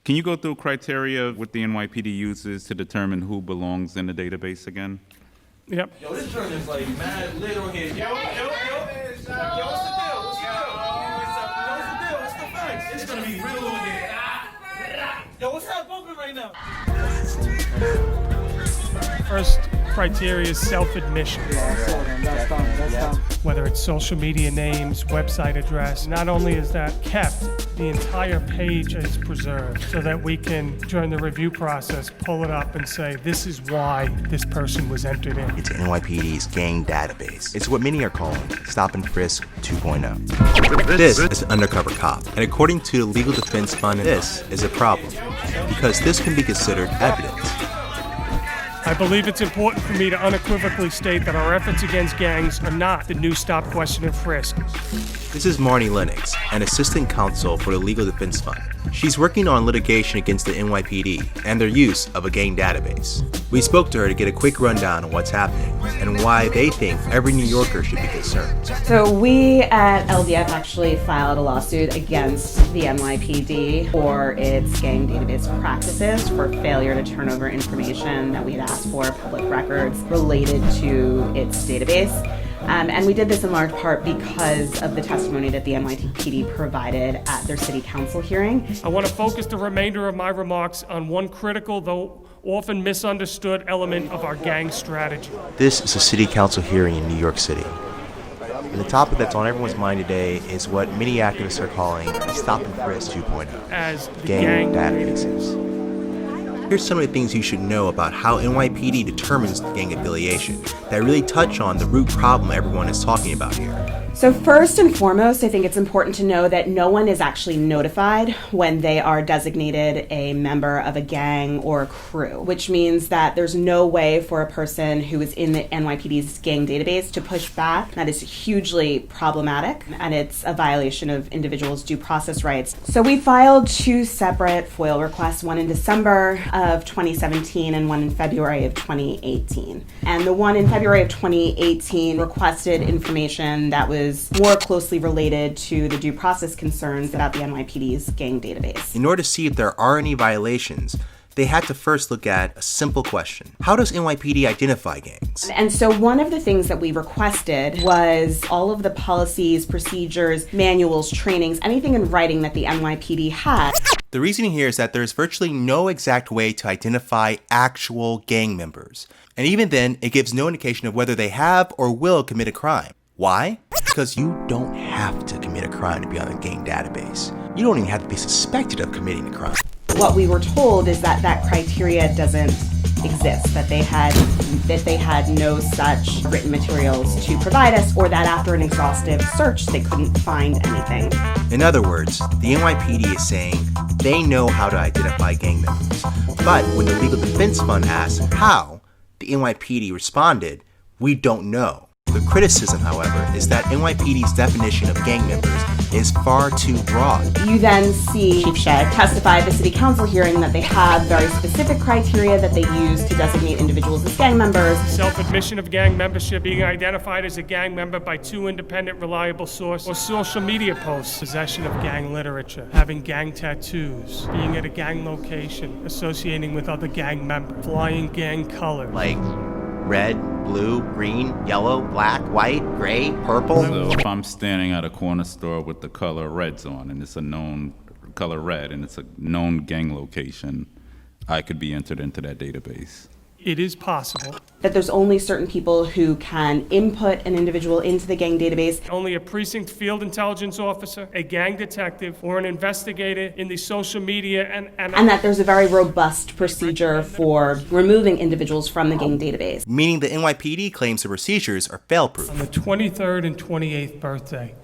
Can you go through criteria what the NYPD uses to determine who belongs in the database again? Yep. Yo, this joint is like mad lit on here. Yo, what's the deal? What's the deal? What's the facts? It's gonna be real on here. Yo, what's that bumping right now? First criteria is self-admission. Whether it's social media names, website address. Not only is that kept, the entire page is preserved so that we can, during the review process, pull it up and say, this is why this person was entered in. It's NYPD's gang database. It's what many are calling Stop and Frisk 2.0. This is an undercover cop, and according to the Legal Defense Fund, this is a problem because this can be considered evidence. I believe it's important for me to unequivocally state that our efforts against gangs are not the new stop, question, and frisk. This is Marnie Lenox, an assistant counsel for the Legal Defense Fund. She's working on litigation against the NYPD and their use of a gang database. We spoke to her to get a quick rundown on what's happening and why they think every New Yorker should be concerned. So we at LDF actually filed a lawsuit against the NYPD for its gang database practices for failure to turn over information that we had asked for, public records related to its database. And we did this in large part because of the testimony that the NYPD provided at their city council hearing. I want to focus the remainder of my remarks on one critical, though often misunderstood, element of our gang strategy. This is a city council hearing in New York City. And the topic that's on everyone's mind today is what many activists are calling Stop and Frisk 2.0. As the gang databases. Here's some of the things you should know about how NYPD determines gang affiliation that really touch on the root problem everyone is talking about here. So first and foremost, I think it's important to know that no one is actually notified when they are designated a member of a gang or a crew, which means that there's no way for a person who is in the NYPD's gang database to push back. That is hugely problematic, and it's a violation of individuals' due process rights. So we filed two separate FOIL requests, one in December of 2017 and one in February of 2018. And the one in February of 2018 requested information that was more closely related to the due process concerns about the NYPD's gang database. In order to see if there are any violations, they had to first look at a simple question. How does NYPD identify gangs? And so one of the things that we requested was all of the policies, procedures, manuals, trainings, anything in writing that the NYPD had. The reasoning here is that there's virtually no exact way to identify actual gang members. And even then, it gives no indication of whether they have or will commit a crime. Why? Because you don't have to commit a crime to be on the gang database. You don't even have to be suspected of committing a crime. What we were told is that that criteria doesn't exist, that they had no such written materials to provide us, or that after an exhaustive search they couldn't find anything. In other words, the NYPD is saying they know how to identify gang members. But when the Legal Defense Fund asked how, the NYPD responded, "We don't know." The criticism, however, is that NYPD's definition of gang members is far too broad. You then see Chief Shedd testify at the city council hearing that they have very specific criteria that they use to designate individuals as gang members. Self-admission of gang membership, being identified as a gang member by two independent, reliable sources, or social media posts, possession of gang literature, having gang tattoos, being at a gang location, associating with other gang members, flying gang colors. Like red, blue, green, yellow, black, white, gray, purple. So if I'm standing at a corner store with the color reds on, and it's a known color red, and it's a known gang location, I could be entered into that database. It is possible. That there's only certain people who can input an individual into the gang database. Only a precinct field intelligence officer, a gang detective, or an investigator in the social media and that there's a very robust procedure for removing individuals from the gang database. Meaning the NYPD claims the procedures are fail-proof. On the 23rd and 28th birthday,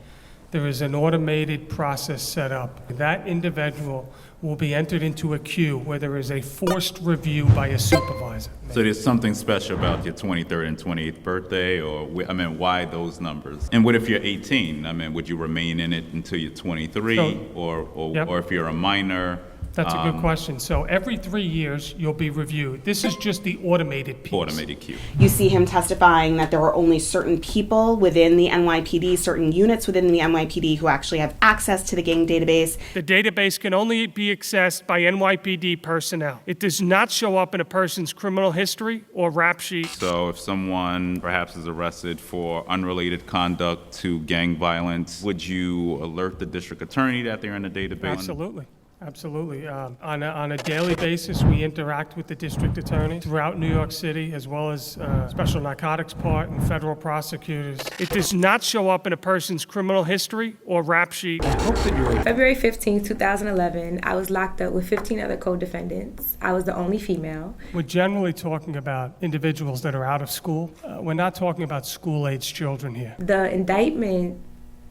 there is an automated process set up. That individual will be entered into a queue where there is a forced review by a supervisor. So there's something special about your 23rd and 28th birthday, or, why those numbers? And what if you're 18? Would you remain in it until you're 23? So, or if you're a minor, That's a good question. So every 3 years, you'll be reviewed. This is just the automated piece. Automated queue. You see him testifying that there were only certain people within the NYPD, certain units within the NYPD who actually have access to the gang database. The database can only be accessed by NYPD personnel. It does not show up in a person's criminal history or rap sheet. So if someone perhaps is arrested for unrelated conduct to gang violence, would you alert the district attorney that they're in the database? Absolutely. Absolutely. On a daily basis, we interact with the district attorney throughout New York City, as well as special narcotics part and federal prosecutors. It does not show up in a person's criminal history or rap sheet. February 15, 2011, I was locked up with 15 other co-defendants. I was the only female. We're generally talking about individuals that are out of school. We're not talking about school-aged children here. The indictment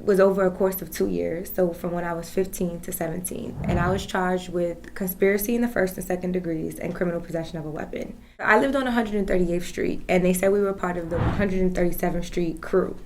was over a course of 2 years, so from when I was 15 to 17. And I was charged with conspiracy in the first and second degrees and criminal possession of a weapon. I lived on 138th Street, and they said we were part of the 137th Street crew,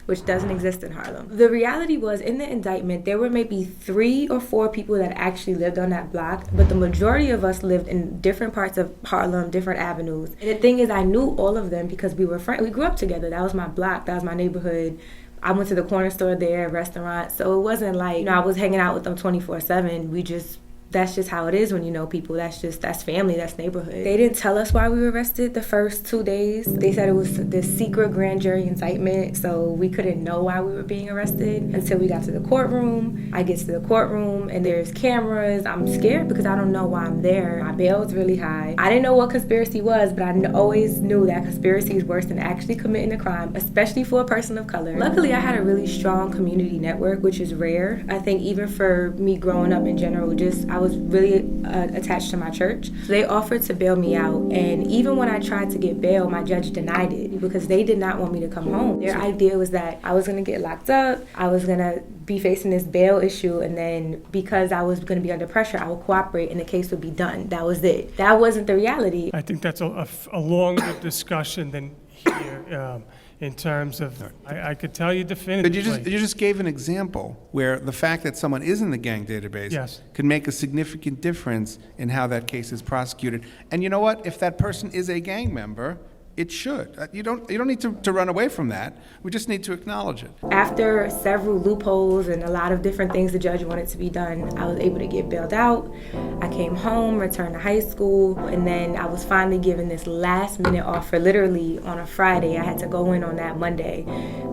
which doesn't exist in Harlem. The reality was, in the indictment, there were maybe 3 or 4 people that actually lived on that block, but the majority of us lived in different parts of Harlem, different avenues. And the thing is, I knew all of them because we were friends. We grew up together. That was my block. That was my neighborhood. I went to the corner store there, restaurant, so it wasn't like, I was hanging out with them 24/7. That's just how it is when you know people. That's family, that's neighborhood. They didn't tell us why we were arrested the first 2 days. They said it was this secret grand jury indictment, so we couldn't know why we were being arrested until we got to the courtroom. I get to the courtroom and there's cameras. I'm scared because I don't know why I'm there. My bail is really high. I didn't know what conspiracy was, but I always knew that conspiracy is worse than actually committing a crime, especially for a person of color. Luckily, I had a really strong community network, which is rare. I think even for me growing up in general, I was really attached to my church. So they offered to bail me out, and even when I tried to get bail, my judge denied it because they did not want me to come home. Their idea was that I was going to get locked up, I was going to be facing this bail issue, and then because I was going to be under pressure, I would cooperate and the case would be done. That was it. That wasn't the reality. I think that's a longer discussion than here. In terms of, I could tell you definitively. But you just gave an example where the fact that someone is in the gang database Yes. could make a significant difference in how that case is prosecuted. And you know what? If that person is a gang member, it should. You don't need to run away from that. We just need to acknowledge it. After several loopholes and a lot of different things the judge wanted to be done, I was able to get bailed out. I came home, returned to high school, and then I was finally given this last minute offer. Literally on a Friday, I had to go in on that Monday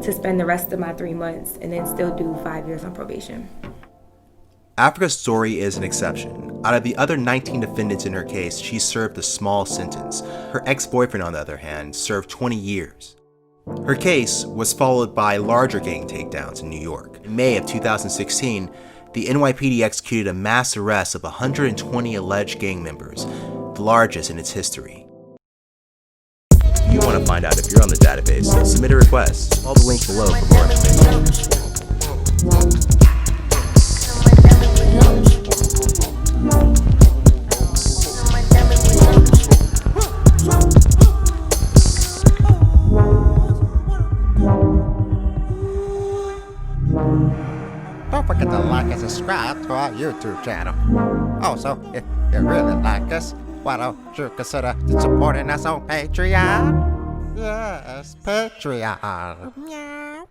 to spend the rest of my 3 months and then still do 5 years on probation. Afrika's story is an exception. Out of the other 19 defendants in her case, she served a small sentence. Her ex-boyfriend, on the other hand, served 20 years. Her case was followed by larger gang takedowns in New York. In May of 2016, the NYPD executed a mass arrest of 120 alleged gang members, the largest in its history. If you want to find out if you're on the database, submit a request. Follow the link below for more information. Don't forget to like and subscribe to our YouTube channel. Also, if you really like us, why don't you consider supporting us on Patreon? Yes, Patreon.